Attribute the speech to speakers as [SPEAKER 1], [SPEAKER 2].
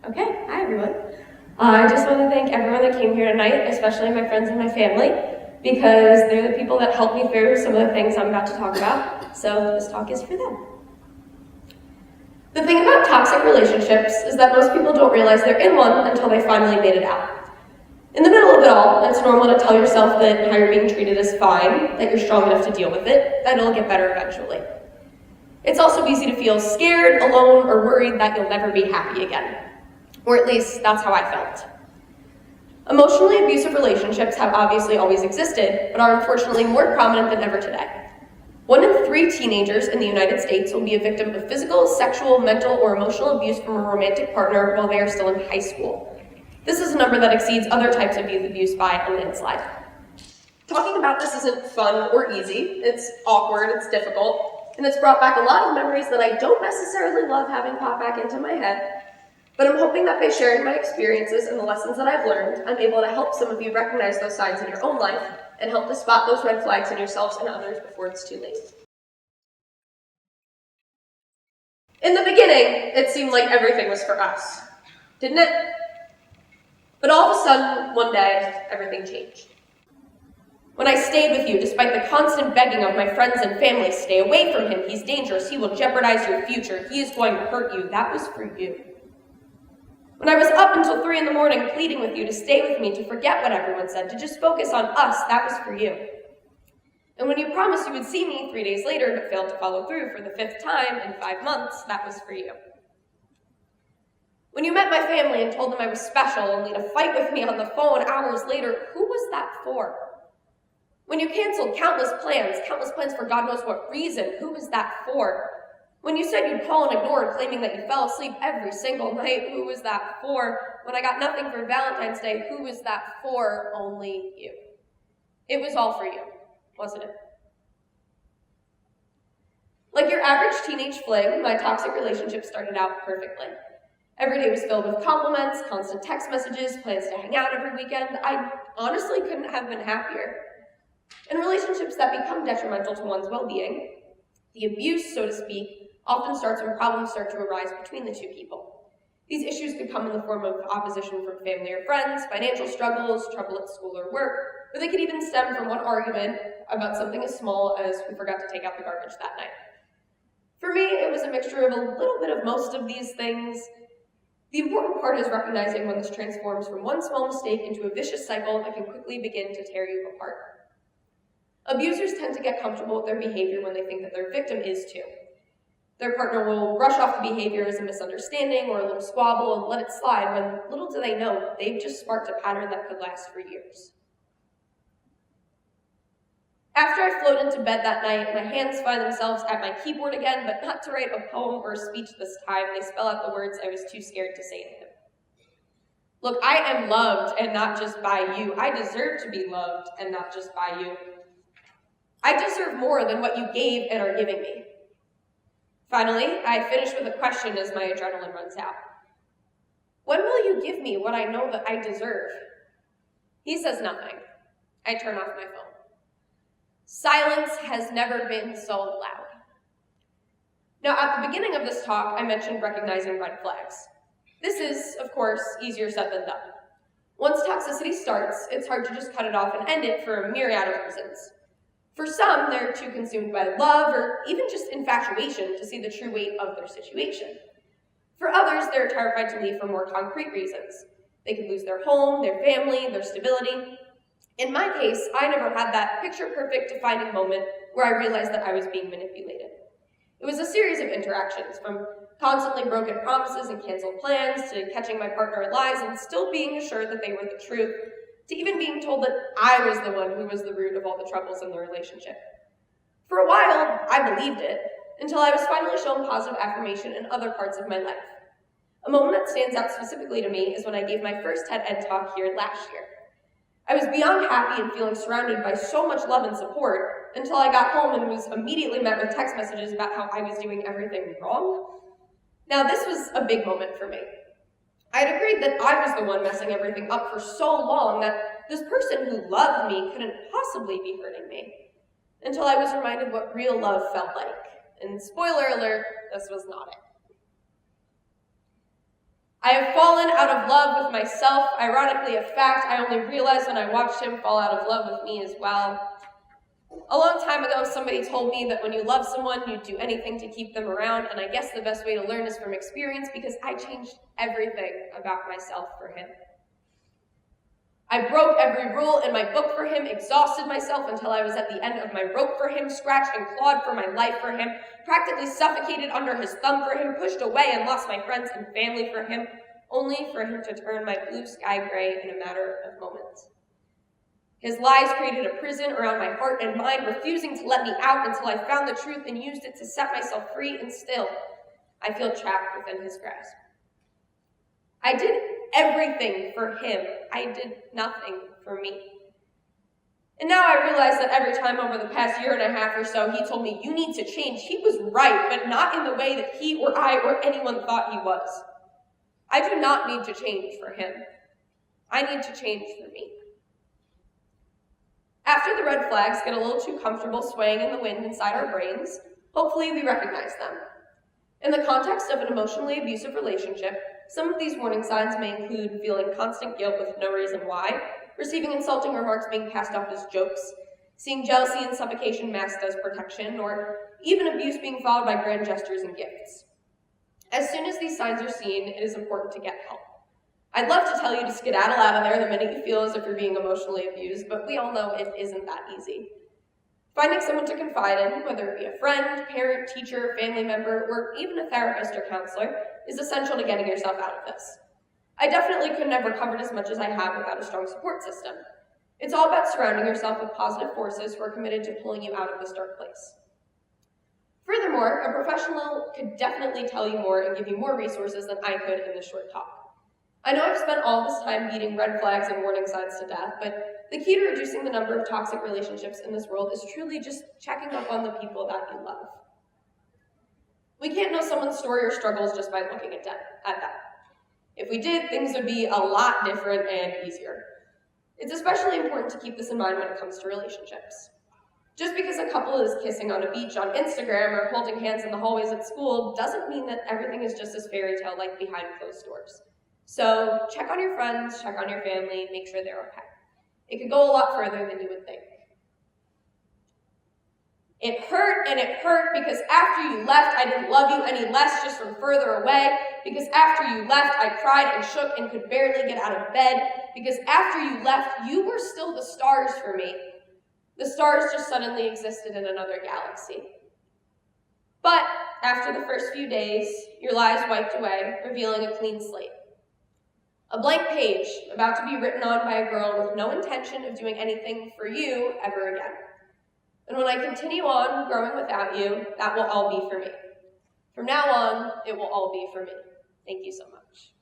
[SPEAKER 1] Okay, hi everyone. I just want to thank everyone that came here tonight, especially my friends and my family, because they're the people that helped me through some of the things I'm about to talk about, so this talk is for them. The thing about toxic relationships is that most people don't realize they're in one until they finally made it out. In the middle of it all, it's normal to tell yourself that how you're being treated is fine, that you're strong enough to deal with it, that it'll get better eventually. It's also easy to feel scared, alone, or worried that you'll never be happy again. Or at least, that's how I felt. Emotionally abusive relationships have obviously always existed, but are unfortunately more prominent than ever today. 1 in 3 teenagers in the United States will be a victim of physical, sexual, mental, or emotional abuse from a romantic partner while they are still in high school. This is a number that exceeds other types of abuse by a landslide. Talking about this isn't fun or easy. It's awkward, it's difficult, and it's brought back a lot of memories that I don't necessarily love having pop back into my head. But I'm hoping that by sharing my experiences and the lessons that I've learned, I'm able to help some of you recognize those signs in your own life and help to spot those red flags in yourselves and others before it's too late. In the beginning, it seemed like everything was for us, didn't it? But all of a sudden, one day, everything changed. When I stayed with you, despite the constant begging of my friends and family, stay away from him, he's dangerous, he will jeopardize your future, he is going to hurt you, that was for you. When I was up until 3 in the morning pleading with you to stay with me, to forget what everyone said, to just focus on us, that was for you. And when you promised you would see me 3 days later but failed to follow through for the 5th time in 5 months, that was for you. When you met my family and told them I was special, only to fight with me on the phone hours later, who was that for? When you canceled countless plans for God knows what reason, who was that for? When you said you'd call and ignore, claiming that you fell asleep every single night, who was that for? When I got nothing for Valentine's Day, who was that for? Only you. It was all for you, wasn't it? Like your average teenage fling, my toxic relationship started out perfectly. Every day was filled with compliments, constant text messages, plans to hang out every weekend. I honestly couldn't have been happier. In relationships that become detrimental to one's well-being, the abuse, so to speak, often starts when problems start to arise between the two people. These issues could come in the form of opposition from family or friends, financial struggles, trouble at school or work, or they could even stem from one argument about something as small as we forgot to take out the garbage that night. For me, it was a mixture of a little bit of most of these things. The important part is recognizing when this transforms from one small mistake into a vicious cycle that can quickly begin to tear you apart. Abusers tend to get comfortable with their behavior when they think that their victim is too. Their partner will brush off the behavior as a misunderstanding or a little squabble and let it slide when little do they know they've just sparked a pattern that could last for years. After I float into bed that night, my hands find themselves at my keyboard again, but not to write a poem or a speech this time. They spell out the words I was too scared to say to him. Look, I am loved and not just by you. I deserve to be loved and not just by you. I deserve more than what you gave and are giving me. Finally, I finish with a question as my adrenaline runs out. When will you give me what I know that I deserve? He says nothing. I turn off my phone. Silence has never been so loud. Now, at the beginning of this talk, I mentioned recognizing red flags. This is, of course, easier said than done. Once toxicity starts, it's hard to just cut it off and end it for a myriad of reasons. For some, they're too consumed by love or even just infatuation to see the true weight of their situation. For others, they're terrified to leave for more concrete reasons. They could lose their home, their family, their stability. In my case, I never had that picture-perfect defining moment where I realized that I was being manipulated. It was a series of interactions, from constantly broken promises and canceled plans, to catching my partner in lies and still being assured that they were the truth, to even being told that I was the one who was the root of all the troubles in the relationship. For a while, I believed it, until I was finally shown positive affirmation in other parts of my life. A moment that stands out specifically to me is when I gave my first TED Ed talk here last year. I was beyond happy and feeling surrounded by so much love and support until I got home and was immediately met with text messages about how I was doing everything wrong. Now, this was a big moment for me. I had agreed that I was the one messing everything up for so long that this person who loved me couldn't possibly be hurting me, until I was reminded what real love felt like. And spoiler alert, this was not it. I have fallen out of love with myself, ironically a fact I only realized when I watched him fall out of love with me as well. A long time ago, somebody told me that when you love someone, you'd do anything to keep them around, and I guess the best way to learn is from experience because I changed everything about myself for him. I broke every rule in my book for him, exhausted myself until I was at the end of my rope for him, scratched and clawed for my life for him, practically suffocated under his thumb for him, pushed away and lost my friends and family for him, only for him to turn my blue sky gray in a matter of moments. His lies created a prison around my heart and mind, refusing to let me out until I found the truth and used it to set myself free, and still, I feel trapped within his grasp. I did everything for him. I did nothing for me. And now I realize that every time over the past year and a half or so he told me, "You need to change," he was right, but not in the way that he or I or anyone thought he was. I do not need to change for him. I need to change for me. After the red flags get a little too comfortable swaying in the wind inside our brains, hopefully we recognize them. In the context of an emotionally abusive relationship, some of these warning signs may include feeling constant guilt with no reason why, receiving insulting remarks being passed off as jokes, seeing jealousy and suffocation masked as protection, or even abuse being followed by grand gestures and gifts. As soon as these signs are seen, it is important to get help. I'd love to tell you to skedaddle out of there the minute you feel as if you're being emotionally abused, but we all know it isn't that easy. Finding someone to confide in, whether it be a friend, parent, teacher, family member, or even a therapist or counselor, is essential to getting yourself out of this. I definitely couldn't have recovered as much as I have without a strong support system. It's all about surrounding yourself with positive forces who are committed to pulling you out of this dark place. Furthermore, a professional could definitely tell you more and give you more resources than I could in this short talk. I know I've spent all this time beating red flags and warning signs to death, but the key to reducing the number of toxic relationships in this world is truly just checking up on the people that you love. We can't know someone's story or struggles just by looking at that. If we did, things would be a lot different and easier. It's especially important to keep this in mind when it comes to relationships. Just because a couple is kissing on a beach on Instagram or holding hands in the hallways at school doesn't mean that everything is just as fairy tale-like behind closed doors. So check on your friends, check on your family, make sure they're okay. It could go a lot further than you would think. It hurt and it hurt because after you left, I didn't love you any less just from further away. Because after you left, I cried and shook and could barely get out of bed. Because after you left, you were still the stars for me. The stars just suddenly existed in another galaxy. But after the first few days, your lies wiped away, revealing a clean slate. A blank page about to be written on by a girl with no intention of doing anything for you ever again. And when I continue on growing without you, that will all be for me. From now on, it will all be for me. Thank you so much.